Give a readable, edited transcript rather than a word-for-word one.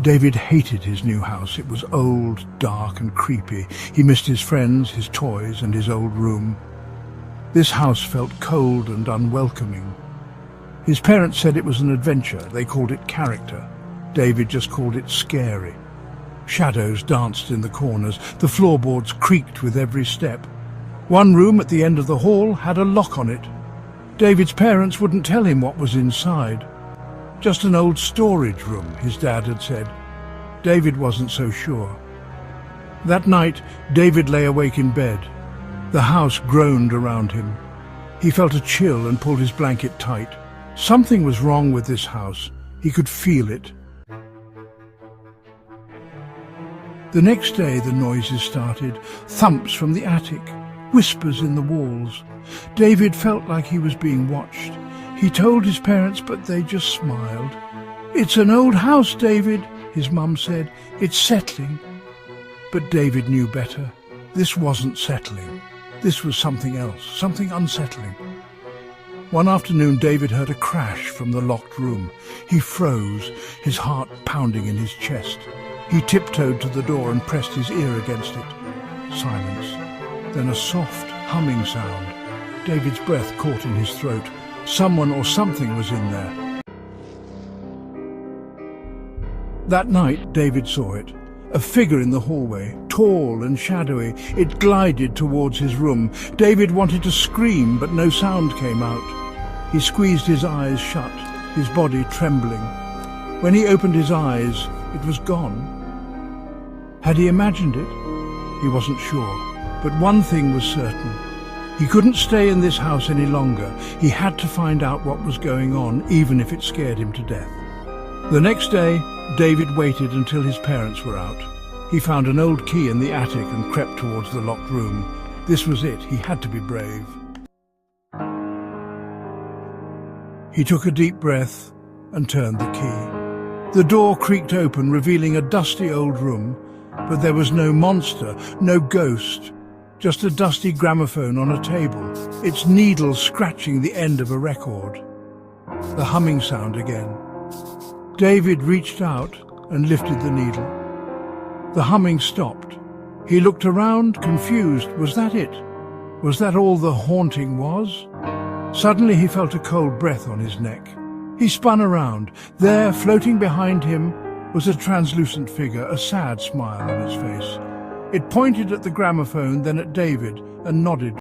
David hated his new house. It was old, dark and creepy. He missed his friends, his toys and his old room. This house felt cold and unwelcoming. His parents said it was an adventure. They called it character. David just called it scary. Shadows danced in the corners. The floorboards creaked with every step. One room at the end of the hall had a lock on it. David's parents wouldn't tell him what was inside. Just an old storage room, his dad had said. David wasn't so sure. That night, David lay awake in bed. The house groaned around him. He felt a chill and pulled his blanket tight. Something was wrong with this house. He could feel it. The next day, the noises started. Thumps from the attic, whispers in the walls. David felt like he was being watched. He told his parents, but they just smiled. "It's an old house, David," his mum said. "It's settling." But David knew better. This wasn't settling. This was something else, something unsettling. One afternoon, David heard a crash from the locked room. He froze, his heart pounding in his chest. He tiptoed to the door and pressed his ear against it. Silence. Then a soft, humming sound. David's breath caught in his throat. Someone or something was in there. That night, David saw it. A figure in the hallway, tall and shadowy. It glided towards his room. David wanted to scream, but no sound came out. He squeezed his eyes shut, his body trembling. When he opened his eyes, it was gone. Had he imagined it? He wasn't sure. But one thing was certain. He couldn't stay in this house any longer. He had to find out what was going on, even if it scared him to death. The next day, David waited until his parents were out. He found an old key in the attic and crept towards the locked room. This was it. He had to be brave. He took a deep breath and turned the key. The door creaked open, revealing a dusty old room, but there was no monster, no ghost. Just a dusty gramophone on a table, its needle scratching the end of a record. The humming sound again. David reached out and lifted the needle. The humming stopped. He looked around, confused. Was that it? Was that all the haunting was? Suddenly he felt a cold breath on his neck. He spun around. There, floating behind him, was a translucent figure, a sad smile on its face. It pointed at the gramophone, then at David, and nodded.